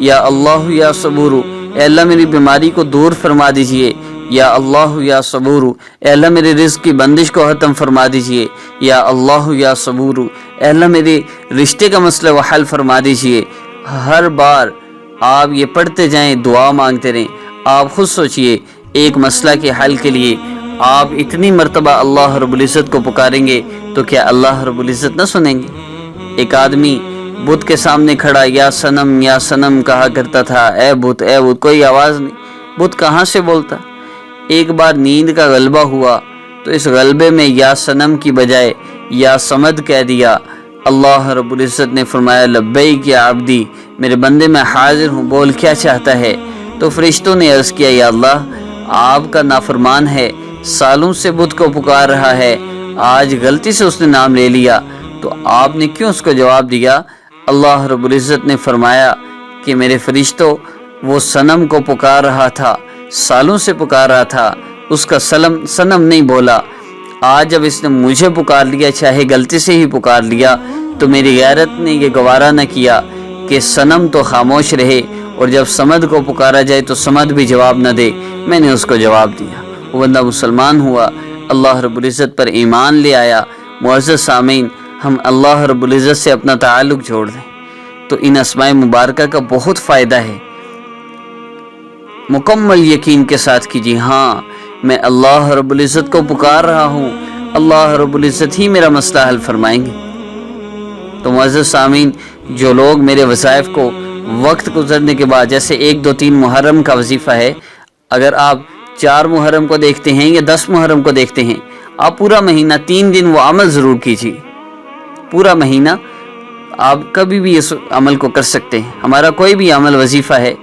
یا اللہ یا صبور، اے اللہ میری بیماری کو دور فرما دیجئے، یا اللہ یا صبور، اے اللہ میرے رزق کی بندش کو ختم فرما دیجئے، یا اللہ یا صبور، اے اللہ میرے رشتے کا مسئلہ و حل فرما دیجئے۔ ہر بار آپ یہ پڑھتے جائیں، دعا مانگتے رہیں۔ آپ خود سوچئے، ایک مسئلہ کے حل کے لیے آپ اتنی مرتبہ اللہ رب العزت کو پکاریں گے تو کیا اللہ رب العزت نہ سنیں گے؟ ایک آدمی بت کے سامنے کھڑا یا سنم کہا کرتا تھا، اے بت اے بت، کوئی آواز نہیں، بت کہاں سے بولتا؟ ایک بار نیند کا غلبہ ہوا تو اس غلبے میں یا سنم کی بجائے یا سمد کہہ دیا۔ اللہ رب العزت نے فرمایا لبیک یا عبدی، میرے بندے میں حاضر ہوں، بول کیا چاہتا ہے؟ تو فرشتوں نے عرض کیا یا اللہ آپ کا نافرمان ہے، سالوں سے بت کو پکار رہا ہے، آج غلطی سے اس نے نام لے لیا، تو آپ نے کیوں اس کو جواب دیا؟ اللہ رب العزت نے فرمایا کہ میرے فرشتوں، وہ صنم کو پکار رہا تھا، سالوں سے پکار رہا تھا، اس کا صنم نہیں بولا، آج جب اس نے مجھے پکار لیا، چاہے غلطی سے ہی پکار لیا، تو میری غیرت نے یہ گوارا نہ کیا کہ صنم تو خاموش رہے، اور جب سمد کو پکارا جائے تو سمد بھی جواب نہ دے، میں نے اس کو جواب دیا۔ وہ بندہ مسلمان ہوا، اللہ رب العزت پر ایمان لے آیا۔ معزز سامعین، ہم اللہ رب العزت سے اپنا تعلق جوڑ دیں تو ان اسماء مبارکہ کا بہت فائدہ ہے۔ مکمل یقین کے ساتھ کیجیے، ہاں میں اللہ رب العزت کو پکار رہا ہوں، اللہ رب العزت ہی میرا مسئلہ حل فرمائیں گے۔ تو معزز سامعین، جو لوگ میرے وظائف کو وقت گزرنے کے بعد، جیسے 1 2 3 محرم کا وظیفہ ہے، اگر آپ 4 محرم کو دیکھتے ہیں یا 10 محرم کو دیکھتے ہیں، آپ پورا مہینہ 3 دن وہ عمل ضرور کیجیے۔ پورا مہینہ آپ کبھی بھی اس عمل کو کر سکتے ہیں۔ ہمارا کوئی بھی عمل وظیفہ ہے،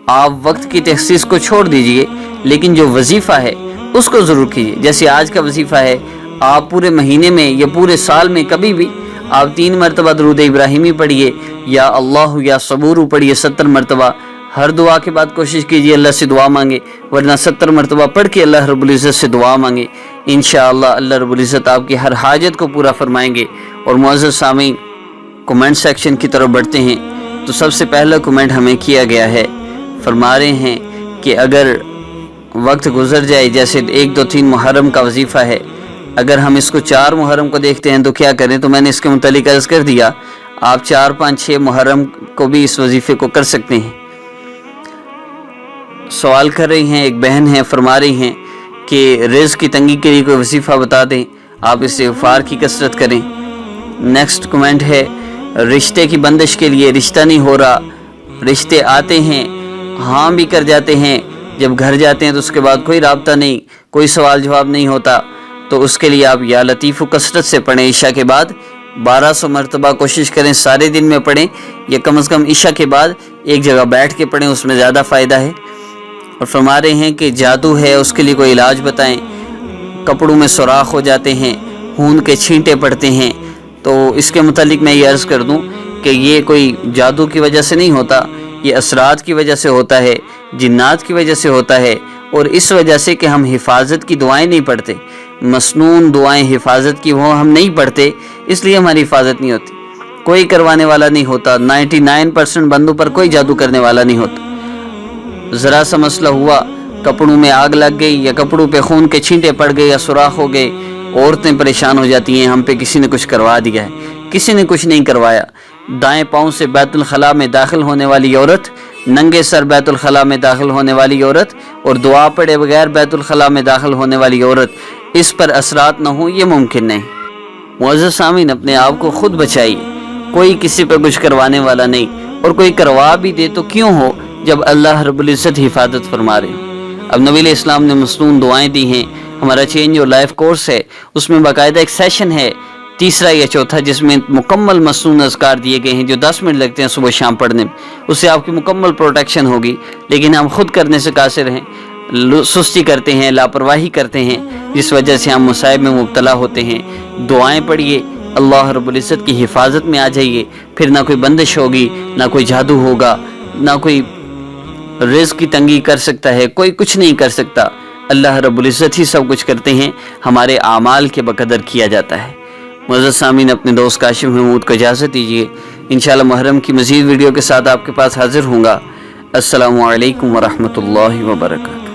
آپ وقت کی تخصیص کو چھوڑ دیجئے، لیکن جو وظیفہ ہے اس کو ضرور کیجیے۔ جیسے آج کا وظیفہ ہے، آپ پورے مہینے میں یا پورے سال میں کبھی بھی آپ 3 مرتبہ درود ابراہیمی پڑھیے، یا اللہ یا صبور پڑھیے 70 مرتبہ۔ ہر دعا کے بعد کوشش کیجیے اللہ سے دعا مانگے، ورنہ 70 مرتبہ پڑھ کے اللہ رب العزت سے دعا مانگے، انشاءاللہ اللہ رب العزت آپ کی ہر حاجت کو پورا فرمائیں گے۔ اور معزز سامعین، کمنٹ سیکشن کی طرف بڑھتے ہیں تو سب سے پہلا کمنٹ ہمیں کیا گیا ہے، فرما رہے ہیں کہ اگر وقت گزر جائے، جیسے 1 2 3 محرم کا وظیفہ ہے، اگر ہم اس کو 4 محرم کو دیکھتے ہیں تو کیا کریں؟ تو میں نے اس کے متعلق عرض کر دیا، آپ 4 5 6 محرم کو بھی اس وظیفے کو کر سکتے ہیں۔ سوال کر رہی ہیں، ایک بہن ہیں، فرما رہی ہیں کہ رزق کی تنگی کے لیے کوئی وظیفہ بتا دیں، آپ استغفار کی کثرت کریں۔ نیکسٹ کمنٹ ہے، رشتے کی بندش کے لیے، رشتہ نہیں ہو رہا، رشتے آتے ہیں، ہاں بھی کر جاتے ہیں، جب گھر جاتے ہیں تو اس کے بعد کوئی رابطہ نہیں، کوئی سوال جواب نہیں ہوتا، تو اس کے لیے آپ یا لطیف و کثرت سے پڑھیں۔ عشاء کے بعد 1200 مرتبہ کوشش کریں سارے دن میں پڑھیں، یا کم از کم عشاء کے بعد ایک جگہ بیٹھ کے پڑھیں، اس میں زیادہ فائدہ ہے۔ اور فرما رہے ہیں کہ جادو ہے، اس کے لیے کوئی علاج بتائیں، کپڑوں میں سوراخ ہو جاتے ہیں، خون کے چھینٹے پڑتے ہیں، تو اس کے متعلق میں یہ عرض کر دوں کہ یہ کوئی جادو کی وجہ سے نہیں ہوتا، یہ اثرات کی وجہ سے ہوتا ہے، جنات کی وجہ سے ہوتا ہے، اور اس وجہ سے کہ ہم حفاظت کی دعائیں نہیں پڑھتے، مسنون دعائیں حفاظت کی وہ ہم نہیں پڑھتے، اس لیے ہماری حفاظت نہیں ہوتی۔ کوئی کروانے والا نہیں ہوتا، 99% بندوں پر کوئی جادو کرنے والا نہیں ہوتا۔ ذرا سا مسئلہ ہوا، کپڑوں میں آگ لگ گئی، یا کپڑوں پہ خون کے چھینٹے پڑ گئے، یا سوراخ ہو گئے، عورتیں پریشان ہو جاتی ہیں، ہم پہ کسی نے کچھ کروا دیا ہے، کسی نے کچھ نہیں کروایا۔ دائیں پاؤں سے بیت الخلاء میں داخل ہونے والی عورت، ننگے سر بیت الخلاء میں داخل ہونے والی عورت، اور دعا پڑھے بغیر بیت الخلاء میں داخل ہونے والی عورت، اس پر اثرات نہ ہوں یہ ممکن نہیں۔ معزز سامعین، اپنے آپ کو خود بچائیے، کوئی کسی پہ کچھ کروانے والا نہیں، اور کوئی کروا بھی دے تو کیوں ہو جب اللہ رب العزت حفاظت فرما رہے ہوں۔ اب نبی علیہ السلام نے مسنون دعائیں دی ہیں، ہمارا چینج اور لائف کورس ہے، اس میں باقاعدہ ایک سیشن ہے، 3 یا 4، جس میں مکمل مسنون اذکار دیے گئے ہیں جو 10 منٹ لگتے ہیں صبح شام پڑھنے میں، اس سے آپ کی مکمل پروٹیکشن ہوگی۔ لیکن ہم خود کرنے سے قاصر ہیں، سستی کرتے ہیں، لاپرواہی کرتے ہیں، جس وجہ سے ہم مصائب میں مبتلا ہوتے ہیں۔ دعائیں پڑھیے، اللہ رب العزت کی حفاظت میں آ جائیے، پھر نہ کوئی بندش ہوگی، نہ کوئی جادو ہوگا، نہ کوئی رزق کی تنگی کر سکتا ہے، کوئی کچھ نہیں کر سکتا، اللہ رب العزت ہی سب کچھ کرتے ہیں، ہمارے اعمال کے بقدر کیا جاتا ہے۔ معزز سامعین، اپنے دوست کاشف محمود کو اجازت دیجیے، انشاءاللہ محرم کی مزید ویڈیو کے ساتھ آپ کے پاس حاضر ہوں گا۔ السلام علیکم ورحمۃ اللہ وبرکاتہ۔